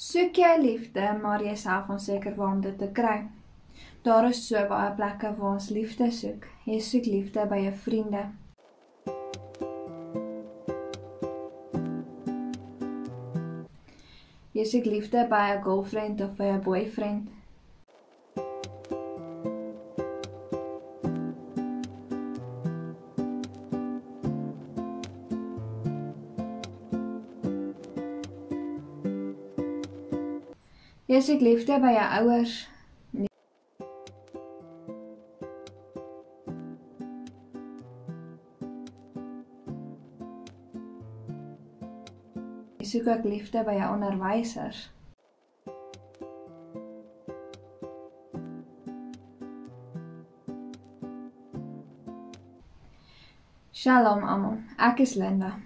Soek jy liefde, maar jy is self onseker waar om dit te kry. Daar is so baie plekke waar ons liefde soek. Jy soek liefde by jou vriende. Jy soek liefde by 'n girlfriend of by 'n boyfriend. Jy soek liefde by jou ouers. Jy soek ook liefde by jou onderwysers. Shalom almal, ek is Linda.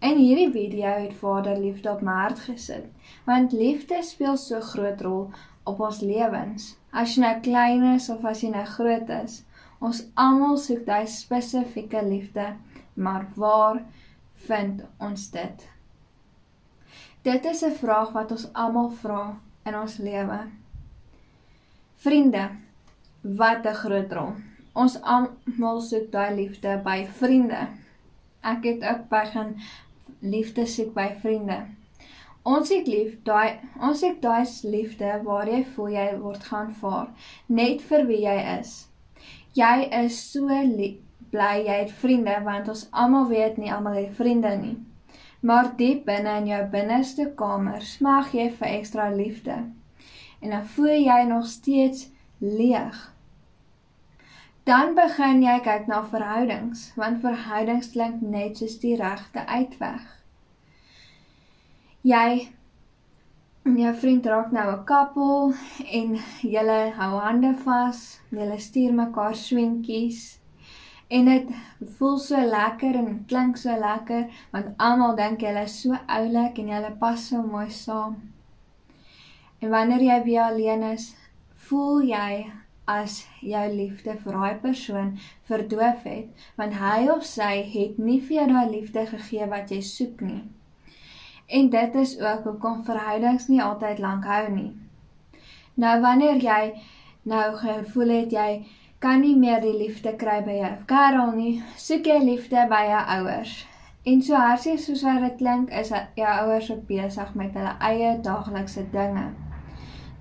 In hierdie video het Vader liefde op my hart gesit, want liefde speel so groot rol op ons lewens. As jy nou klein is of as jy nou groot is, ons almal soek daai spesifieke liefde, maar waar vind ons dit? Dit is 'n vraag wat ons almal vra in ons lewe. Vriende, wat 'n groot rol. Ons almal soek daai liefde by vriende. Ek het ook begin liefde soek by vriende. Ons soek daai liefde waar jy voel jy word geaanvaar, net vir wie jy is. Jy is so bly jy het vriende, want ons almal weet nie almal het vriende nie. Maar diep binne in jou binneste kamer smag jy vir ekstra liefde. En dan voel jy nog steeds leeg. Dan begin jy kyk na verhoudings, want verhoudings klink net soos die regte uitweg. Jy en jou vriend raak nou 'n koppel en julle hou hande vas, julle stuur mekaar swinkies en dit voel so lekker en klink so lekker, want almal dink julle is so oulik en julle pas so mooi saam. En wanneer jy weer alleen is, voel jy as jou liefde vir daai persoon verdoof het, want hy of sy het nie vir jou daai liefde gegee wat jy soek nie. En dit is ook hoekom verhoudings nie altyd lank hou nie. Nou wanneer jy nou gevoel het jy kan nie meer die liefde kry by jou kerel nie, soek jy liefde by jou ouers. En so hartseer soos wat dit klink, is jou ouers ook besig met hulle eie daaglikse dinge.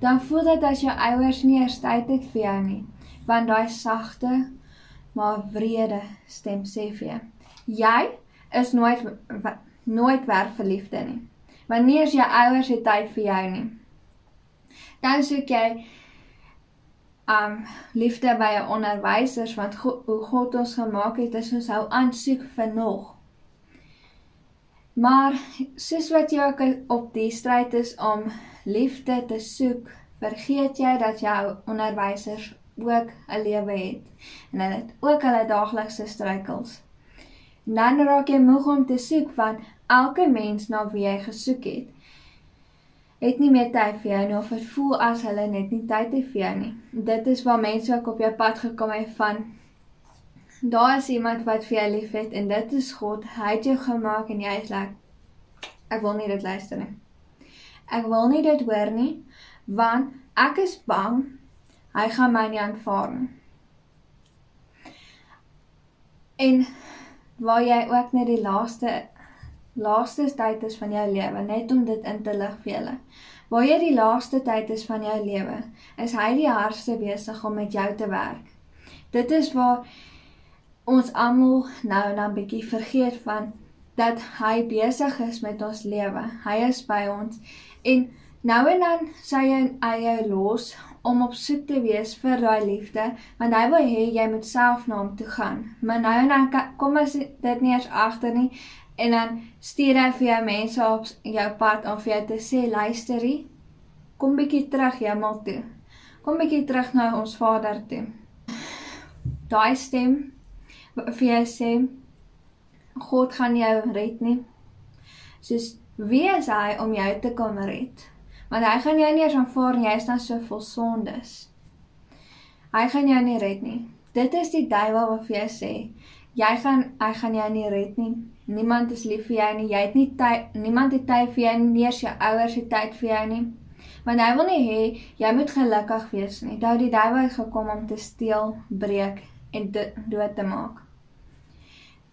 Dan voel dit as jou ouers nie eers tyd het vir jou nie, want daai sagte, maar wrede stem sê vir jou. Jy is nooit werd vir liefde nie, want nie eers jou ouers het tyd vir jou nie. Dan soek jy liefde by jou onderwysers, want hoe God ons gemaak het, is ons hou aansoek vir nog. Maar soos wat jy ook op die stryd is om liefde te soek, vergeet jy dat jou onderwysers ook 'n lewe het en hulle het ook hulle daaglikse struikels. Dan raak jy moeg om te soek, want elke mens na wie jy gesoek het nie meer tyd vir jou nie, of het voel as hulle net nie tyd het vir jou nie. Dit is waar mense ook op jou pad gekom het van, daar is iemand wat vir jou lief het en dit is God, hy het jou gemaak en jy is like, ek wil nie dit luister nie. Ek wil nie dit hoor nie, want ek is bang, hy gaan my nie aanvaar nie. En waar jy ook net die laaste tyd is van jou lewe, net om dit in te lig vir julle. Waar jy die laaste tyd is van jou lewe, is hy die hardste besig om met jou te werk. Dit is waar ons almal nou en dan bietjie vergeet van, dat hy besig is met ons lewe. Hy is by ons, en nou en dan sal hy jou los, om op soek te wees vir daai liefde, want hy wil hê jy moet self na hom toe gaan. Maar nou en dan kom as dit nie eens agter nie, en dan stuur hy vir jou mense op jou pad om vir jou te sê, luisterie, kom bietjie terug hemel toe. Kom bietjie terug na ons Vader toe. Daai stem vir jou sê, God gaan jou red nie. Soos, wie is hy om jou te kom red? Want hy gaan jou nie eens aanvaar nie, jy is dan so vol sondes. Hy gaan jou nie red nie. Dit is die duiwel wat vir jou sê, hy gaan jou nie red nie. Niemand is lief vir jou nie. Jy het nie tyd, niemand het tyd vir jou nie, nie eers jou ouers het tyd vir jou nie. Want hy wil nie hê, jy moet gelukkig wees nie. Daar het die duiwel gekom om te steel, breek en dood te maak.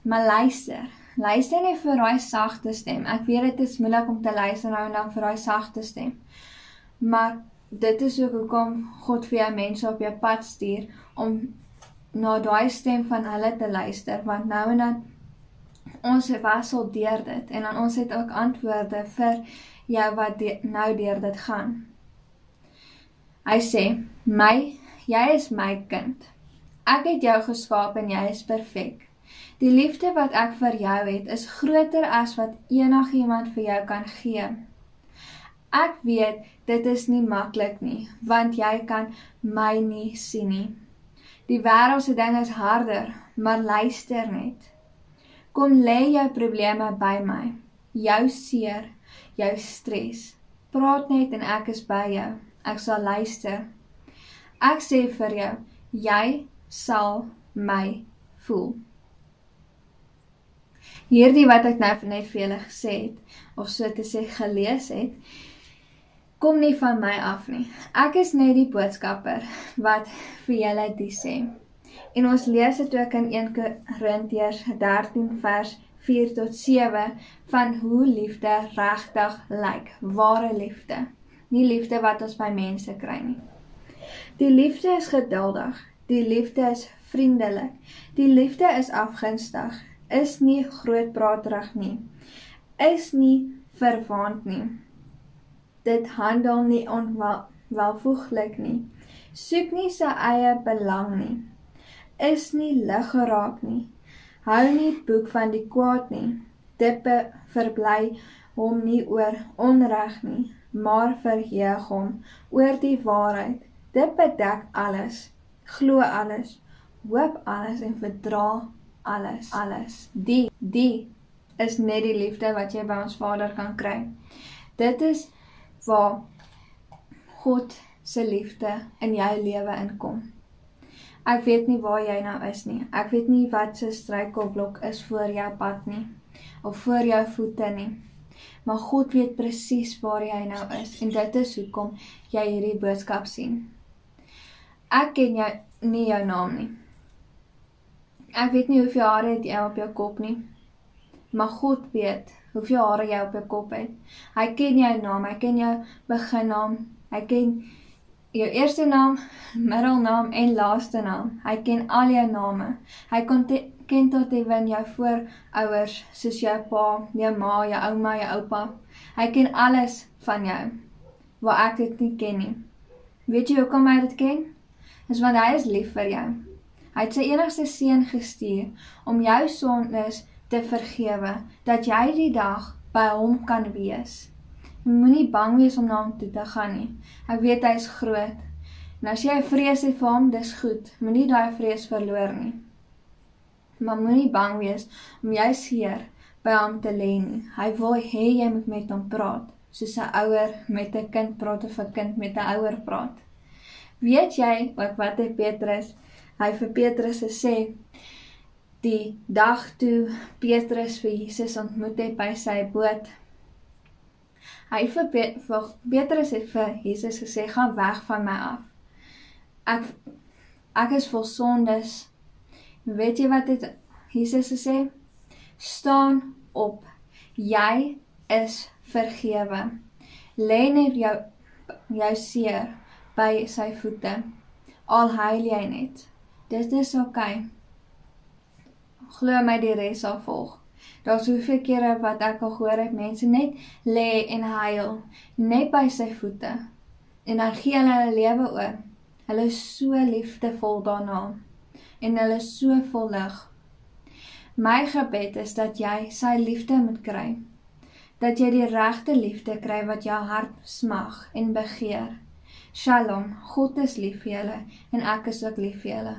Maar luister nie vir daai sagte stem. Ek weet dit is moeilik om te luister nou en dan vir daai sagte stem. Maar dit is ook hoekom God vir jou mense op jou pad stuur, om na daai stem van hulle te luister, want nou en dan ons wissel deur dit, en dan ons het ook antwoorde vir jou wat nou deur dit gaan. Hy sê, jy is my kind. Ek het jou geskaap en jy is perfek. Die liefde wat ek vir jou het, is groter as wat enigiemand vir jou kan gee. Ek weet, dit is nie maklik nie, want jy kan my nie sien nie. Die wêreldse ding is harder, maar luister net. Kom lê jou probleme by my, jou seer, jou stres. Praat net en ek is by jou, ek sal luister. Ek sê vir jou, jy sal my voel. Hierdie wat ek nou net vir julle gesê het, of so te sê gelees het, kom nie van my af nie. Ek is net die boodskapper wat vir julle die sê. En ons lees dit ook in 1 Korintiërs 13 vers 4 tot 7 van hoe liefde regtig lyk, ware liefde. Nie liefde wat ons by mense kry nie. Die liefde is geduldig, die liefde is vriendelik, die liefde is afgunstig, is nie grootpraterig nie, is nie verwaand nie. Dit handel nie onwelvoeglik nie, soek nie sy eie belang nie, is nie lig geraak nie, hou nie boek van die kwaad nie, dit verbly hom nie oor onreg nie, maar verheug hom oor die waarheid. Dit bedek alles, glo alles, hoop alles en verdra alles. Die is net die liefde wat jy by ons Vader kan kry. Dit is waar God se liefde in jou lewe inkom. Ek weet nie waar jy nou is nie. Ek weet nie wat se struikelblok is voor jou pad nie, of voor jou voete nie. Maar God weet presies waar jy nou is, en dit is hoekom jy hierdie boodskap sien. Ek ken nie jou naam nie. Ek weet nie hoeveel hare het jy op jou kop nie, maar God weet hoeveel hare jy op jou kop het. Hy ken jou naam, hy ken jou beginnaam, hy ken jou eerste naam, middelnaam en laaste naam. Hy ken al jou name. Hy ken tot ewen jou voorouers, soos jou pa, jou ma, jou ouma, jou oupa. Hy ken alles van jou, waar ek dit nie ken nie. Weet jy hoekom hy dit ken? Dis want hy is lief vir jou. Hy het sy enigste seun gestuur om jou sondes te vergewe, dat jy die dag by hom kan wees. Jy moenie bang wees om na hom toe te gaan nie. Ek weet hy is groot. En as jy vrees het vir hom, dis goed. Moenie daai vrees verloor nie. Maar moenie bang wees om jou seer by hom te lê nie. Hy wil hê jy moet met hom praat, soos 'n ouer met 'n kind praat of 'n kind met 'n ouer praat. Weet jy wat het Petrus, hy vir Petrus gesê, die dag toe Petrus vir Jesus ontmoet het by sy boot, hy vir Petrus het vir Jesus gesê, gaan weg van my af. Ek is vol sondes. Weet jy wat het Jesus gesê? Staan op, jy is vergewe. Lê net jou seer by sy voete, al huil jy net. Dit is oké. Glo my, die res sal volg. Daar's hoeveel kere wat ek al gehoor het, mense net lê en huil, net by sy voete, en dan gee hulle lewe oor. Hulle is so liefdevol daarna, en hulle is so vol lig. My gebed is dat jy sy liefde moet kry, dat jy die regte liefde kry wat jou hart smag en begeer. Shalom, God is lief vir julle, en ek is ook lief vir julle.